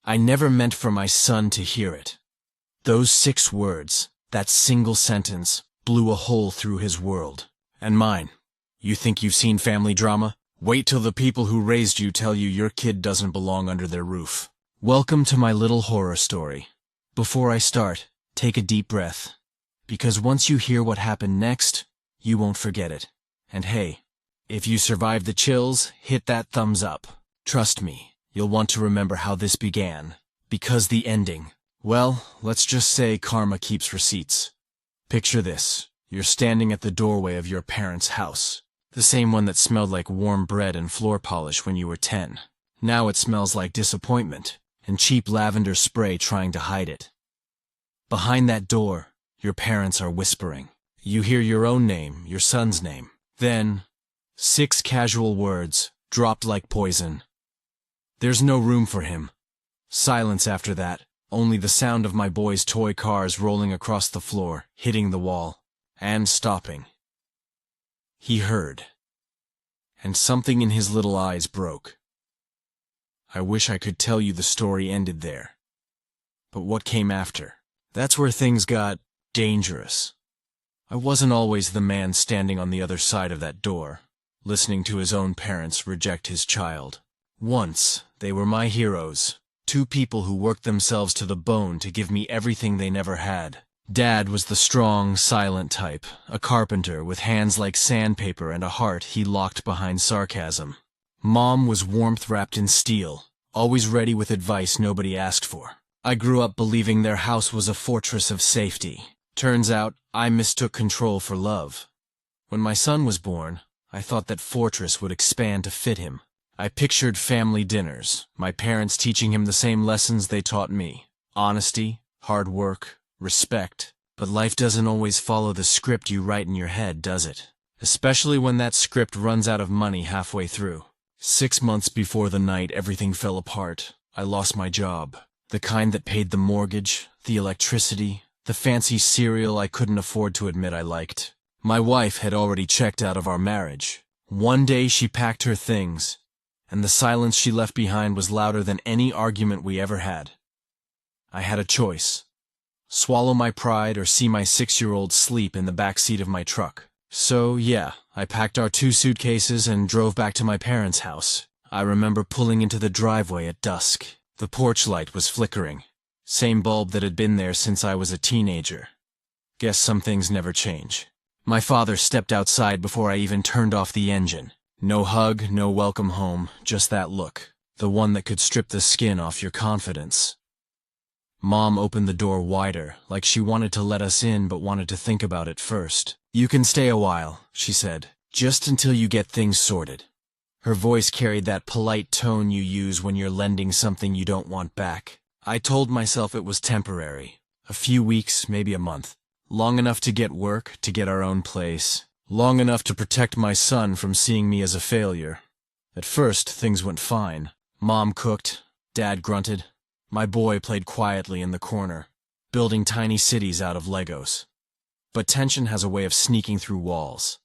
I never meant for my son to hear it. Those 6 words, that single sentence, blew a hole through his world. And mine. You think you've seen family drama? Wait till the people who raised you tell you your kid doesn't belong under their roof. Welcome to my little horror story. Before I start, take a deep breath. Because once you hear what happened next, you won't forget it. And hey, if you survive the chills, hit that thumbs up. Trust me, you'll want to remember how this began. Because the ending, well, let's just say karma keeps receipts. Picture this. You're standing at the doorway of your parents' house. The same one that smelled like warm bread and floor polish when you were 10. Now it smells like disappointment and cheap lavender spray trying to hide it. Behind that door, your parents are whispering. You hear your own name, your son's name. Then, 6 casual words, dropped like poison. There's no room for him. Silence after that, only the sound of my boy's toy cars rolling across the floor, hitting the wall, and stopping. He heard. And something in his little eyes broke. I wish I could tell you the story ended there. But what came after? That's where things got dangerous. I wasn't always the man standing on the other side of that door, listening to his own parents reject his child. Once, they were my heroes, 2 people who worked themselves to the bone to give me everything they never had. Dad was the strong, silent type, a carpenter with hands like sandpaper and a heart he locked behind sarcasm. Mom was warmth wrapped in steel, always ready with advice nobody asked for. I grew up believing their house was a fortress of safety. Turns out, I mistook control for love. When my son was born, I thought that fortress would expand to fit him. I pictured family dinners, my parents teaching him the same lessons they taught me. Honesty, hard work, respect. But life doesn't always follow the script you write in your head, does it? Especially when that script runs out of money halfway through. 6 months before the night everything fell apart, I lost my job. The kind that paid the mortgage, the electricity, the fancy cereal I couldn't afford to admit I liked. My wife had already checked out of our marriage. One day she packed her things, and the silence she left behind was louder than any argument we ever had. I had a choice. Swallow my pride or see my 6-year-old sleep in the back seat of my truck. So, yeah, I packed our 2 suitcases and drove back to my parents' house. I remember pulling into the driveway at dusk. The porch light was flickering. Same bulb that had been there since I was a teenager. Guess some things never change. My father stepped outside before I even turned off the engine. No hug, no welcome home, just that look. The one that could strip the skin off your confidence. Mom opened the door wider, like she wanted to let us in but wanted to think about it first. You can stay a while, she said, just until you get things sorted. Her voice carried that polite tone you use when you're lending something you don't want back. I told myself it was temporary. A few weeks, maybe a month. Long enough to get work, to get our own place. Long enough to protect my son from seeing me as a failure. At first, things went fine. Mom cooked, Dad grunted. My boy played quietly in the corner, building tiny cities out of Legos. But tension has a way of sneaking through walls.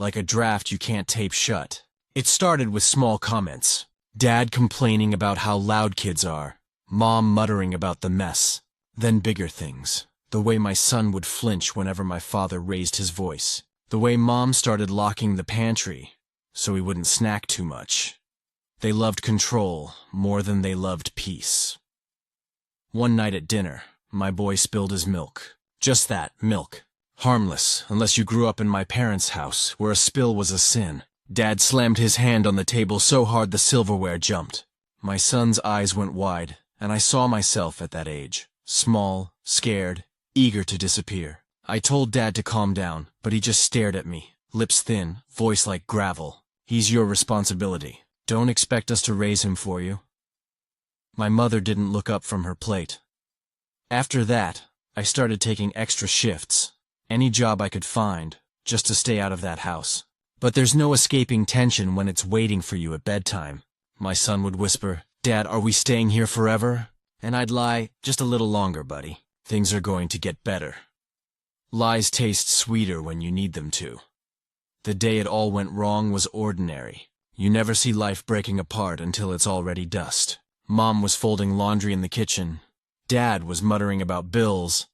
Like a draft you can't tape shut. It started with small comments. Dad complaining about how loud kids are. Mom muttering about the mess. Then bigger things. The way my son would flinch whenever my father raised his voice. The way Mom started locking the pantry, so he wouldn't snack too much. They loved control more than they loved peace. One night at dinner, my boy spilled his milk. Just that, milk. Harmless, unless you grew up in my parents' house, where a spill was a sin. Dad slammed his hand on the table so hard the silverware jumped. My son's eyes went wide, and I saw myself at that age. Small, scared, eager to disappear. I told Dad to calm down, but he just stared at me, lips thin, voice like gravel. He's your responsibility. Don't expect us to raise him for you. My mother didn't look up from her plate. After that, I started taking extra shifts, any job I could find, just to stay out of that house. But there's no escaping tension when it's waiting for you at bedtime. My son would whisper, "Dad, are we staying here forever?" And I'd lie, "Just a little longer, buddy. Things are going to get better." Lies taste sweeter when you need them to. The day it all went wrong was ordinary. You never see life breaking apart until it's already dust. Mom was folding laundry in the kitchen. Dad was muttering about bills,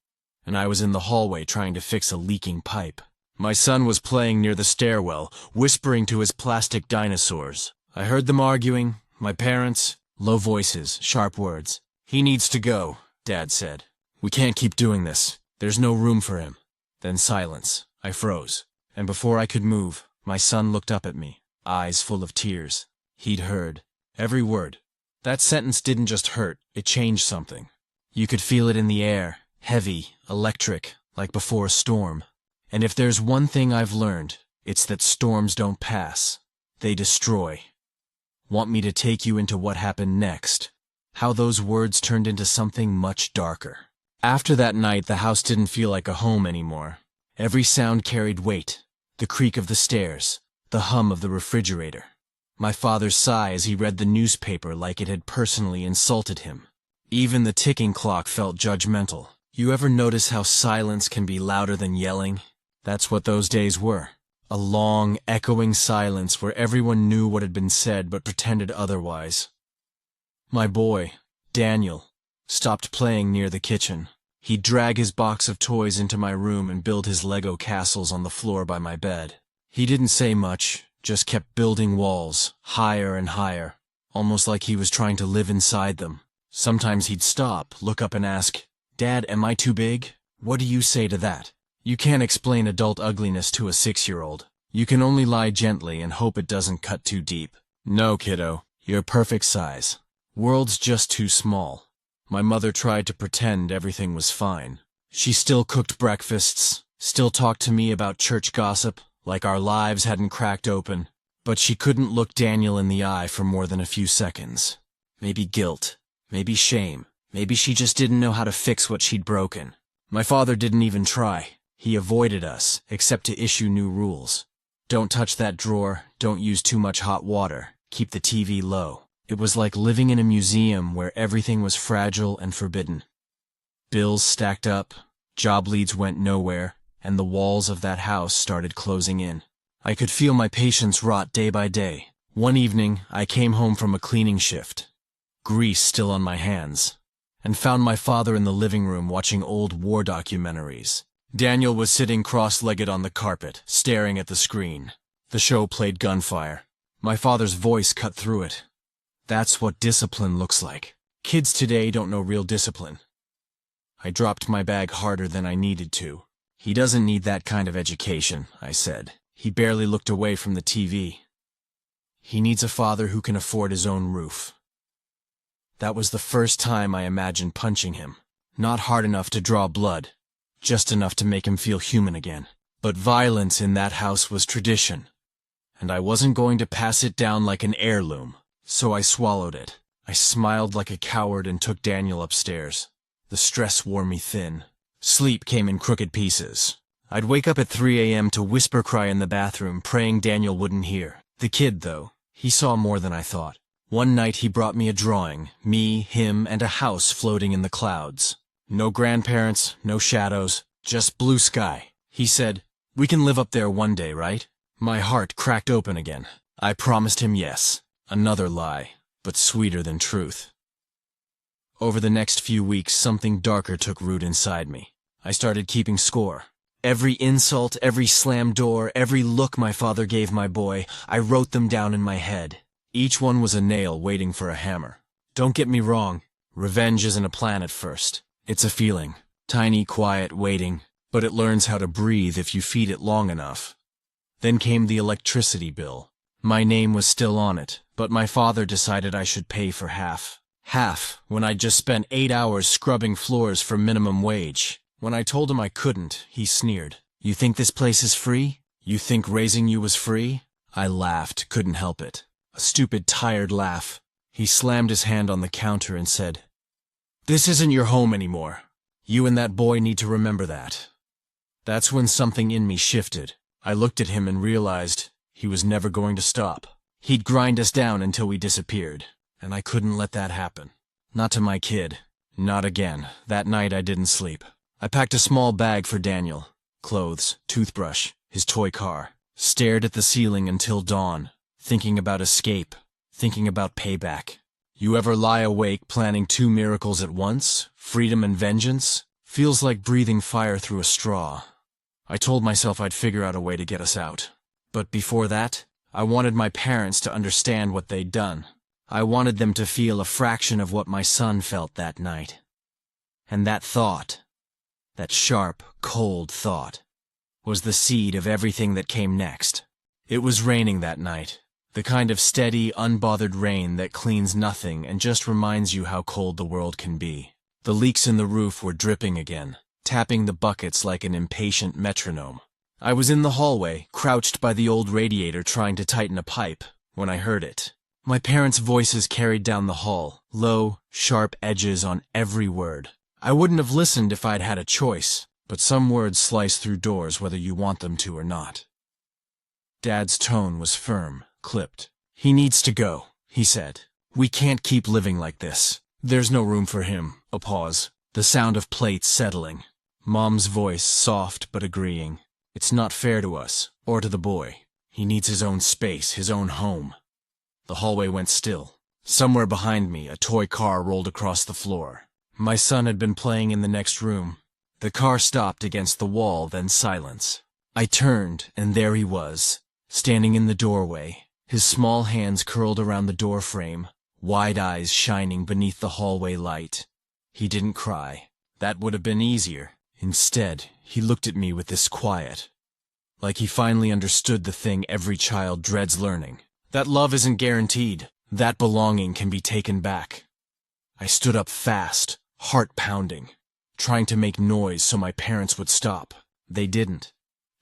and I was in the hallway trying to fix a leaking pipe. My son was playing near the stairwell, whispering to his plastic dinosaurs. I heard them arguing, my parents, low voices, sharp words. "He needs to go," Dad said. "We can't keep doing this. There's no room for him." Then silence. I froze. And before I could move, my son looked up at me, eyes full of tears. He'd heard every word. That sentence didn't just hurt, it changed something. You could feel it in the air, heavy, electric, like before a storm. And if there's one thing I've learned, it's that storms don't pass. They destroy. Want me to take you into what happened next? How those words turned into something much darker. After that night, the house didn't feel like a home anymore. Every sound carried weight. The creak of the stairs, the hum of the refrigerator. My father's sigh as he read the newspaper like it had personally insulted him. Even the ticking clock felt judgmental. You ever notice how silence can be louder than yelling? That's what those days were. A long, echoing silence where everyone knew what had been said but pretended otherwise. My boy, Daniel, stopped playing near the kitchen. He'd drag his box of toys into my room and build his Lego castles on the floor by my bed. He didn't say much, just kept building walls, higher and higher, almost like he was trying to live inside them. Sometimes he'd stop, look up and ask, "Dad, am I too big? What do you say to that?" You can't explain adult ugliness to a 6-year-old. You can only lie gently and hope it doesn't cut too deep. "No, kiddo, you're perfect size. World's just too small." My mother tried to pretend everything was fine. She still cooked breakfasts, still talked to me about church gossip, like our lives hadn't cracked open, but she couldn't look Daniel in the eye for more than a few seconds. Maybe guilt, maybe shame, maybe she just didn't know how to fix what she'd broken. My father didn't even try. He avoided us, except to issue new rules. Don't touch that drawer, don't use too much hot water, keep the TV low. It was like living in a museum where everything was fragile and forbidden. Bills stacked up, job leads went nowhere, and the walls of that house started closing in. I could feel my patience rot day by day. One evening, I came home from a cleaning shift, grease still on my hands, and found my father in the living room watching old war documentaries. Daniel was sitting cross-legged on the carpet, staring at the screen. The show played gunfire. My father's voice cut through it. "That's what discipline looks like. Kids today don't know real discipline." I dropped my bag harder than I needed to. "He doesn't need that kind of education," I said. He barely looked away from the TV. "He needs a father who can afford his own roof." That was the first time I imagined punching him. Not hard enough to draw blood, just enough to make him feel human again. But violence in that house was tradition, and I wasn't going to pass it down like an heirloom. So I swallowed it. I smiled like a coward and took Daniel upstairs. The stress wore me thin. Sleep came in crooked pieces. I'd wake up at 3 a.m. to whisper cry in the bathroom, praying Daniel wouldn't hear. The kid, though, he saw more than I thought. One night he brought me a drawing, me, him, and a house floating in the clouds. No grandparents, no shadows, just blue sky. He said, "We can live up there one day, right?" My heart cracked open again. I promised him yes. Another lie, but sweeter than truth. Over the next few weeks, something darker took root inside me. I started keeping score. Every insult, every slammed door, every look my father gave my boy, I wrote them down in my head. Each one was a nail waiting for a hammer. Don't get me wrong, revenge isn't a plan at first. It's a feeling. Tiny, quiet, waiting, but it learns how to breathe if you feed it long enough. Then came the electricity bill. My name was still on it, but my father decided I should pay for half. Half, when I'd just spent 8 hours scrubbing floors for minimum wage. When I told him I couldn't, he sneered. "You think this place is free? You think raising you was free?" I laughed, couldn't help it. A stupid, tired laugh. He slammed his hand on the counter and said, "This isn't your home anymore. You and that boy need to remember that." That's when something in me shifted. I looked at him and realized he was never going to stop. He'd grind us down until we disappeared, and I couldn't let that happen. Not to my kid. Not again. That night I didn't sleep. I packed a small bag for Daniel. Clothes, toothbrush, his toy car. Stared at the ceiling until dawn, thinking about escape, thinking about payback. You ever lie awake planning two miracles at once? Freedom and vengeance? Feels like breathing fire through a straw. I told myself I'd figure out a way to get us out. But before that, I wanted my parents to understand what they'd done. I wanted them to feel a fraction of what my son felt that night. And that thought, that sharp, cold thought, was the seed of everything that came next. It was raining that night. The kind of steady, unbothered rain that cleans nothing and just reminds you how cold the world can be. The leaks in the roof were dripping again, tapping the buckets like an impatient metronome. I was in the hallway, crouched by the old radiator trying to tighten a pipe, when I heard it. My parents' voices carried down the hall, low, sharp edges on every word. I wouldn't have listened if I'd had a choice, but some words slice through doors whether you want them to or not. Dad's tone was firm, clipped. "He needs to go," he said. "We can't keep living like this. There's no room for him." A pause. The sound of plates settling. Mom's voice, soft but agreeing. "It's not fair to us, or to the boy. He needs his own space, his own home." The hallway went still. Somewhere behind me, a toy car rolled across the floor. My son had been playing in the next room. The car stopped against the wall, then silence. I turned, and there he was, standing in the doorway, his small hands curled around the door frame, wide eyes shining beneath the hallway light. He didn't cry. That would have been easier. Instead, he looked at me with this quiet, like he finally understood the thing every child dreads learning. That love isn't guaranteed. That belonging can be taken back. I stood up fast, heart pounding, trying to make noise so my parents would stop. They didn't.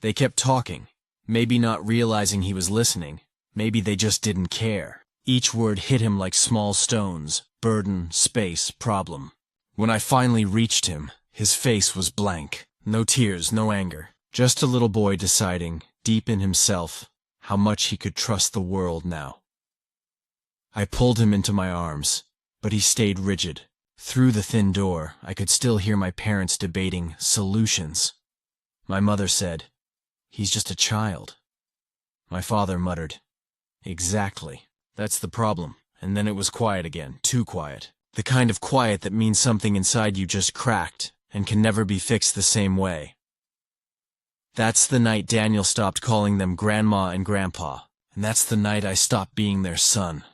They kept talking, maybe not realizing he was listening. Maybe they just didn't care. Each word hit him like small stones: burden, space, problem. When I finally reached him, his face was blank. No tears, no anger. Just a little boy deciding, deep in himself, how much he could trust the world now. I pulled him into my arms, but he stayed rigid. Through the thin door, I could still hear my parents debating solutions. My mother said, "He's just a child." My father muttered, "Exactly. That's the problem." And then it was quiet again, too quiet. The kind of quiet that means something inside you just cracked and can never be fixed the same way. That's the night Daniel stopped calling them Grandma and Grandpa, and that's the night I stopped being their son.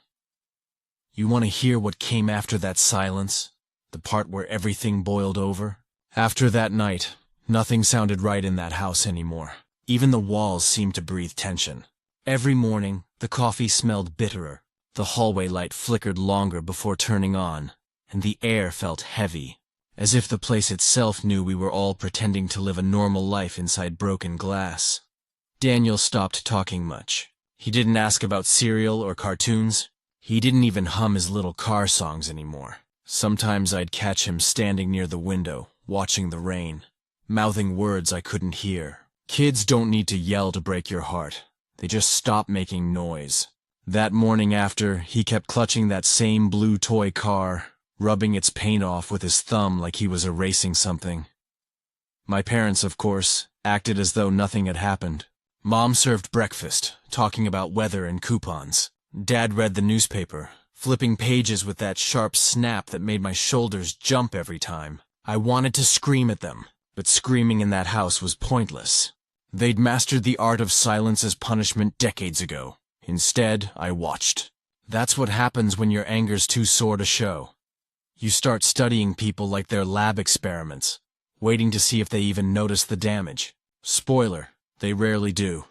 You want to hear what came after that silence? The part where everything boiled over? After that night, nothing sounded right in that house anymore. Even the walls seemed to breathe tension. Every morning, the coffee smelled bitterer. The hallway light flickered longer before turning on, and the air felt heavy, as if the place itself knew we were all pretending to live a normal life inside broken glass. Daniel stopped talking much. He didn't ask about cereal or cartoons. He didn't even hum his little car songs anymore. Sometimes I'd catch him standing near the window, watching the rain, mouthing words I couldn't hear. Kids don't need to yell to break your heart. They just stop making noise. That morning after, he kept clutching that same blue toy car, rubbing its paint off with his thumb like he was erasing something. My parents, of course, acted as though nothing had happened. Mom served breakfast, talking about weather and coupons. Dad read the newspaper, flipping pages with that sharp snap that made my shoulders jump every time. I wanted to scream at them, but screaming in that house was pointless. They'd mastered the art of silence as punishment decades ago. Instead, I watched. That's what happens when your anger's too sore to show. You start studying people like they're lab experiments, waiting to see if they even notice the damage. Spoiler, they rarely do.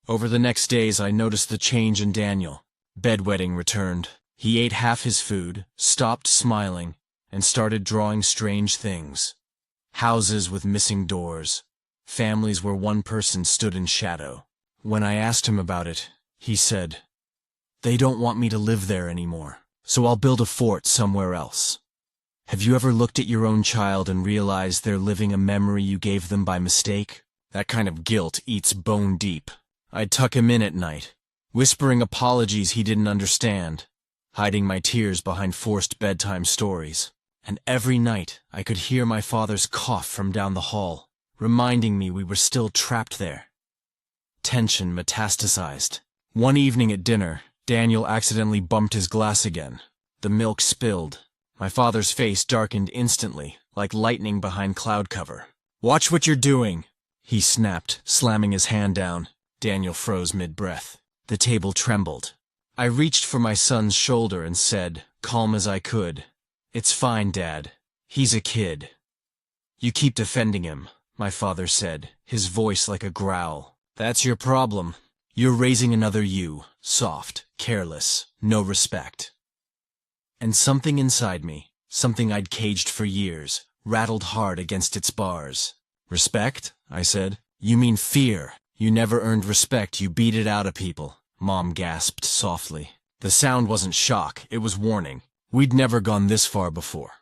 Over the next days, I noticed the change in Daniel. Bedwetting returned. He ate half his food, stopped smiling, and started drawing strange things. Houses with missing doors. Families where one person stood in shadow. When I asked him about it, he said, "They don't want me to live there anymore, so I'll build a fort somewhere else." Have you ever looked at your own child and realized they're living a memory you gave them by mistake? That kind of guilt eats bone deep. I'd tuck him in at night, whispering apologies he didn't understand, hiding my tears behind forced bedtime stories. And every night I could hear my father's cough from down the hall, reminding me we were still trapped there. Tension metastasized. One evening at dinner, Daniel accidentally bumped his glass again. The milk spilled. My father's face darkened instantly, like lightning behind cloud cover. "Watch what you're doing!" he snapped, slamming his hand down. Daniel froze mid-breath. The table trembled. I reached for my son's shoulder and said, calm as I could, "It's fine, Dad. He's a kid." "You keep defending him," my father said, his voice like a growl. "That's your problem. You're raising another you, soft, careless, no respect." And something inside me, something I'd caged for years, rattled hard against its bars. "Respect?" I said. "You mean fear. You never earned respect, you beat it out of people," Mom gasped softly. The sound wasn't shock, it was warning. We'd never gone this far before.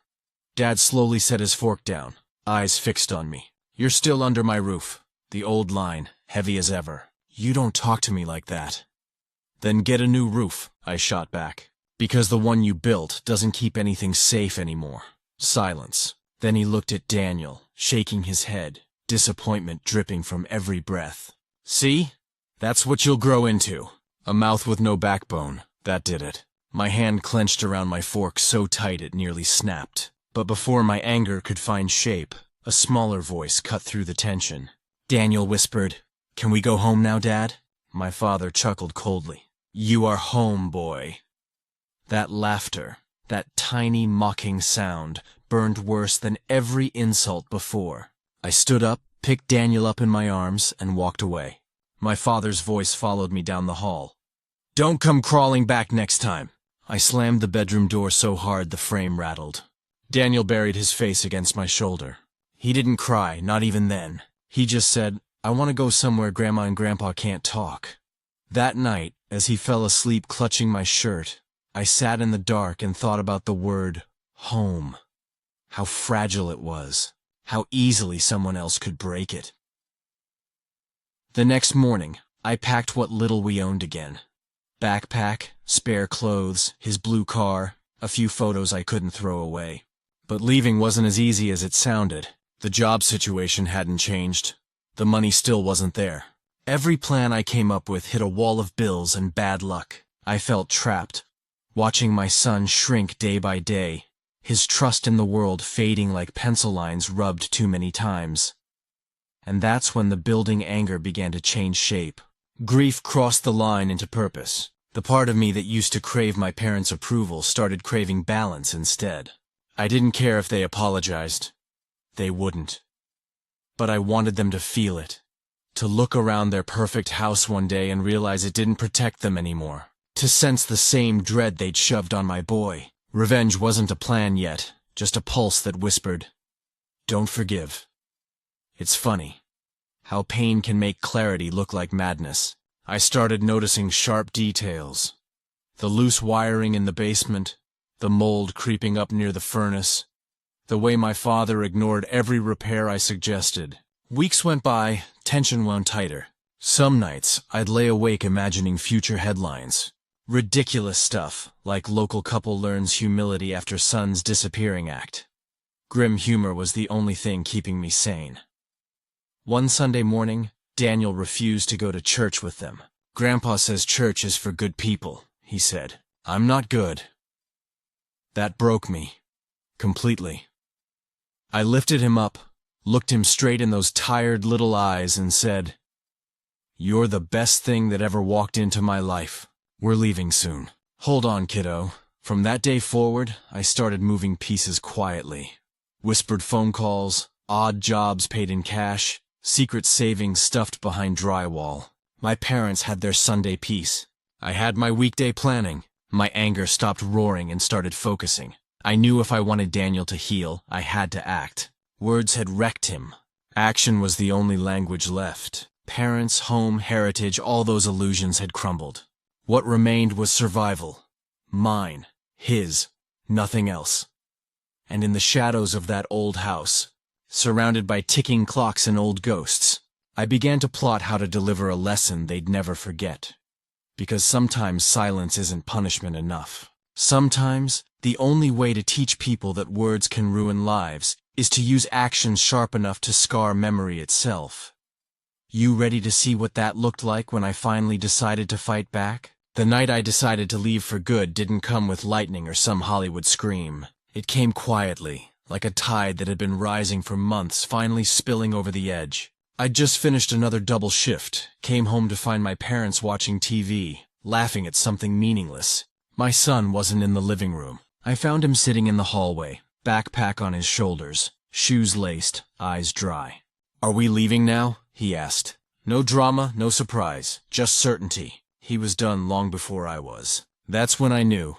Dad slowly set his fork down, eyes fixed on me. "You're still under my roof." The old line, heavy as ever. "You don't talk to me like that." "Then get a new roof," I shot back. "Because the one you built doesn't keep anything safe anymore." Silence. Then he looked at Daniel, shaking his head, disappointment dripping from every breath. "See? That's what you'll grow into. A mouth with no backbone. That did it." My hand clenched around my fork so tight it nearly snapped. But before my anger could find shape, a smaller voice cut through the tension. Daniel whispered, "Can we go home now, Dad?" My father chuckled coldly. "You are home, boy." That laughter, that tiny mocking sound, burned worse than every insult before. I stood up, picked Daniel up in my arms, and walked away. My father's voice followed me down the hall. "Don't come crawling back next time." I slammed the bedroom door so hard the frame rattled. Daniel buried his face against my shoulder. He didn't cry, not even then. He just said, "I want to go somewhere Grandma and Grandpa can't talk." That night, as he fell asleep clutching my shirt, I sat in the dark and thought about the word home. How fragile it was. How easily someone else could break it. The next morning, I packed what little we owned again. Backpack, spare clothes, his blue car, a few photos I couldn't throw away. But leaving wasn't as easy as it sounded. The job situation hadn't changed. The money still wasn't there. Every plan I came up with hit a wall of bills and bad luck. I felt trapped, watching my son shrink day by day, his trust in the world fading like pencil lines rubbed too many times. And that's when the building anger began to change shape. Grief crossed the line into purpose. The part of me that used to crave my parents' approval started craving balance instead. I didn't care if they apologized. They wouldn't. But I wanted them to feel it. To look around their perfect house one day and realize it didn't protect them anymore. To sense the same dread they'd shoved on my boy. Revenge wasn't a plan yet, just a pulse that whispered, "Don't forgive." It's funny how pain can make clarity look like madness. I started noticing sharp details. The loose wiring in the basement, the mold creeping up near the furnace, the way my father ignored every repair I suggested. Weeks went by, tension wound tighter. Some nights, I'd lay awake imagining future headlines. Ridiculous stuff, like local couple learns humility after son's disappearing act. Grim humor was the only thing keeping me sane. One Sunday morning, Daniel refused to go to church with them. "Grandpa says church is for good people," he said. "I'm not good." That broke me. Completely. I lifted him up, looked him straight in those tired little eyes and said, "You're the best thing that ever walked into my life. We're leaving soon." "Hold on, kiddo." From that day forward, I started moving pieces quietly. Whispered phone calls, odd jobs paid in cash, secret savings stuffed behind drywall. My parents had their Sunday peace. I had my weekday planning. My anger stopped roaring and started focusing. I knew if I wanted Daniel to heal, I had to act. Words had wrecked him. Action was the only language left. Parents, home, heritage, all those illusions had crumbled. What remained was survival. Mine. His. Nothing else. And in the shadows of that old house, surrounded by ticking clocks and old ghosts, I began to plot how to deliver a lesson they'd never forget. Because sometimes silence isn't punishment enough. Sometimes, the only way to teach people that words can ruin lives is to use actions sharp enough to scar memory itself. You ready to see what that looked like when I finally decided to fight back? The night I decided to leave for good didn't come with lightning or some Hollywood scream. It came quietly, like a tide that had been rising for months finally spilling over the edge. I'd just finished another double shift, came home to find my parents watching TV, laughing at something meaningless. My son wasn't in the living room. I found him sitting in the hallway, backpack on his shoulders, shoes laced, eyes dry. "Are we leaving now?" he asked. No drama, no surprise, just certainty. He was done long before I was. That's when I knew.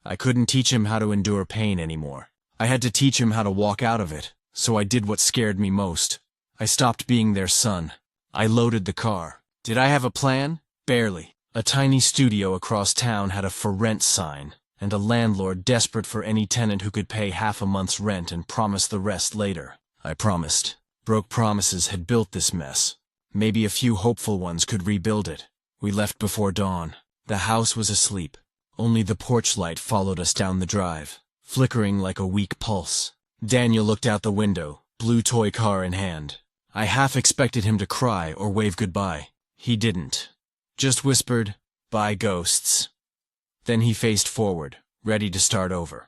I couldn't teach him how to endure pain anymore. I had to teach him how to walk out of it, so I did what scared me most. I stopped being their son. I loaded the car. Did I have a plan? Barely. A tiny studio across town had a "for rent" sign, and a landlord desperate for any tenant who could pay half a month's rent and promise the rest later. I promised. Broke promises had built this mess. Maybe a few hopeful ones could rebuild it. We left before dawn. The house was asleep. Only the porch light followed us down the drive, flickering like a weak pulse. Daniel looked out the window, blue toy car in hand. I half expected him to cry or wave goodbye. He didn't. Just whispered, "Bye, ghosts." Then he faced forward, ready to start over.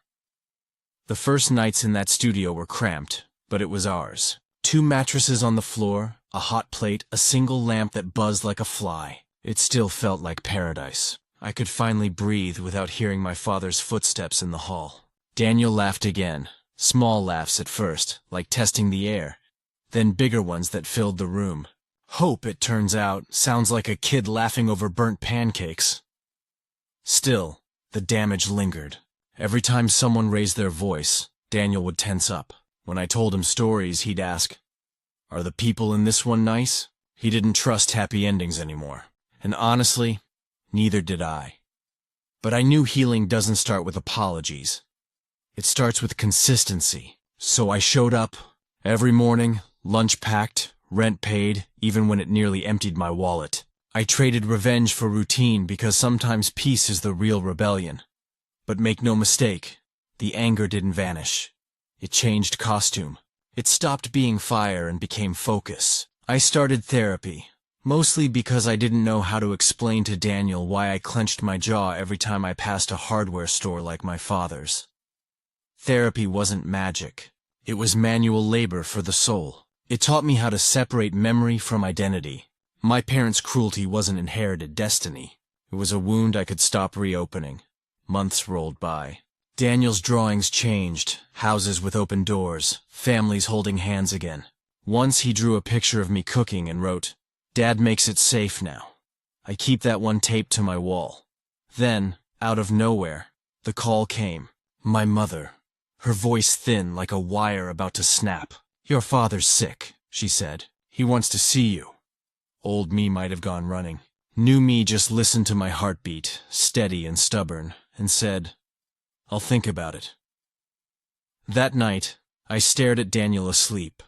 The first nights in that studio were cramped, but it was ours. 2 mattresses on the floor, a hot plate, a single lamp that buzzed like a fly. It still felt like paradise. I could finally breathe without hearing my father's footsteps in the hall. Daniel laughed again. Small laughs at first, like testing the air. Then bigger ones that filled the room. Hope, it turns out, sounds like a kid laughing over burnt pancakes. Still, the damage lingered. Every time someone raised their voice, Daniel would tense up. When I told him stories, he'd ask, "Are the people in this one nice?" He didn't trust happy endings anymore. And honestly, neither did I. But I knew healing doesn't start with apologies. It starts with consistency. So I showed up every morning, lunch packed, rent paid, even when it nearly emptied my wallet. I traded revenge for routine because sometimes peace is the real rebellion. But make no mistake, the anger didn't vanish. It changed costume. It stopped being fire and became focus. I started therapy. Mostly because I didn't know how to explain to Daniel why I clenched my jaw every time I passed a hardware store like my father's. Therapy wasn't magic. It was manual labor for the soul. It taught me how to separate memory from identity. My parents' cruelty wasn't inherited destiny. It was a wound I could stop reopening. Months rolled by. Daniel's drawings changed, houses with open doors, families holding hands again. Once he drew a picture of me cooking and wrote, "Dad makes it safe now." I keep that one taped to my wall. Then, out of nowhere, the call came. My mother. Her voice thin like a wire about to snap. "Your father's sick," she said. "He wants to see you." Old me might have gone running. New me just listened to my heartbeat, steady and stubborn, and said, "I'll think about it." That night, I stared at Daniel asleep.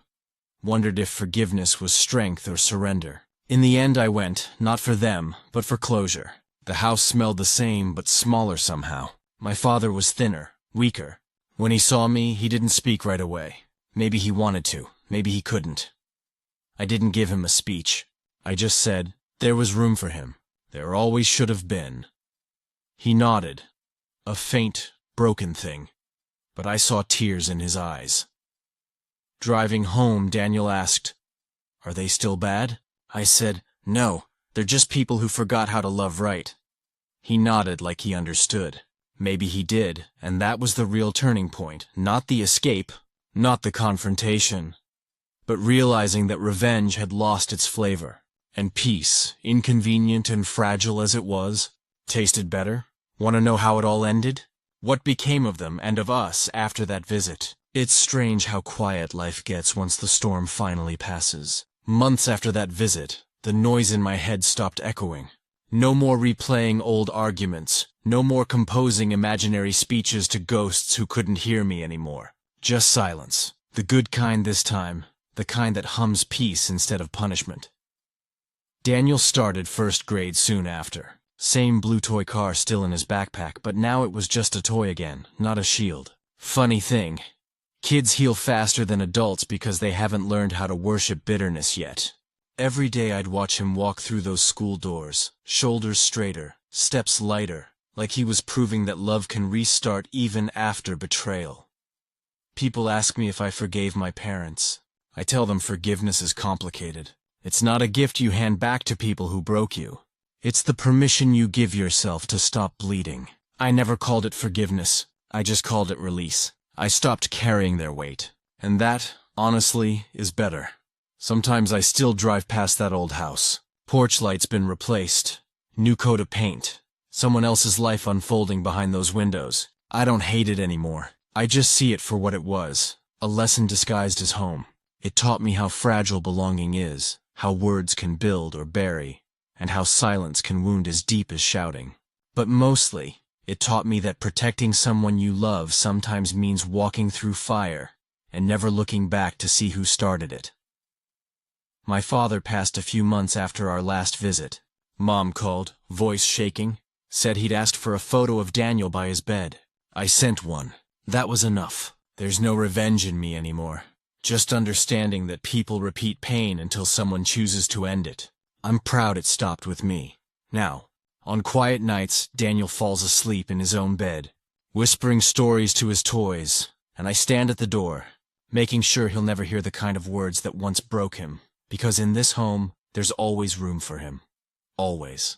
Wondered if forgiveness was strength or surrender. In the end I went, not for them, but for closure. The house smelled the same, but smaller somehow. My father was thinner, weaker. When he saw me, he didn't speak right away. Maybe he wanted to, maybe he couldn't. I didn't give him a speech. I just said, there was room for him. There always should have been. He nodded. A faint, broken thing. But I saw tears in his eyes. Driving home, Daniel asked, "Are they still bad?" I said, "No, they're just people who forgot how to love right." He nodded like he understood. Maybe he did, and that was the real turning point. Not the escape, not the confrontation, but realizing that revenge had lost its flavor, and peace, inconvenient and fragile as it was, tasted better. Want to know how it all ended? What became of them and of us after that visit? It's strange how quiet life gets once the storm finally passes. Months after that visit, the noise in my head stopped echoing. No more replaying old arguments, no more composing imaginary speeches to ghosts who couldn't hear me anymore. Just silence. The good kind this time, the kind that hums peace instead of punishment. Daniel started first grade soon after. Same blue toy car still in his backpack, but now it was just a toy again, not a shield. Funny thing. Kids heal faster than adults because they haven't learned how to worship bitterness yet. Every day I'd watch him walk through those school doors, shoulders straighter, steps lighter, like he was proving that love can restart even after betrayal. People ask me if I forgave my parents. I tell them forgiveness is complicated. It's not a gift you hand back to people who broke you. It's the permission you give yourself to stop bleeding. I never called it forgiveness. I just called it release. I stopped carrying their weight. And that, honestly, is better. Sometimes I still drive past that old house. Porch light's been replaced. New coat of paint. Someone else's life unfolding behind those windows. I don't hate it anymore. I just see it for what it was. A lesson disguised as home. It taught me how fragile belonging is, how words can build or bury, and how silence can wound as deep as shouting. But mostly, it taught me that protecting someone you love sometimes means walking through fire and never looking back to see who started it. My father passed a few months after our last visit. Mom called, voice shaking, said he'd asked for a photo of Daniel by his bed. I sent one. That was enough. There's no revenge in me anymore. Just understanding that people repeat pain until someone chooses to end it. I'm proud it stopped with me. Now, on quiet nights, Daniel falls asleep in his own bed, whispering stories to his toys, and I stand at the door, making sure he'll never hear the kind of words that once broke him, because in this home, there's always room for him. Always.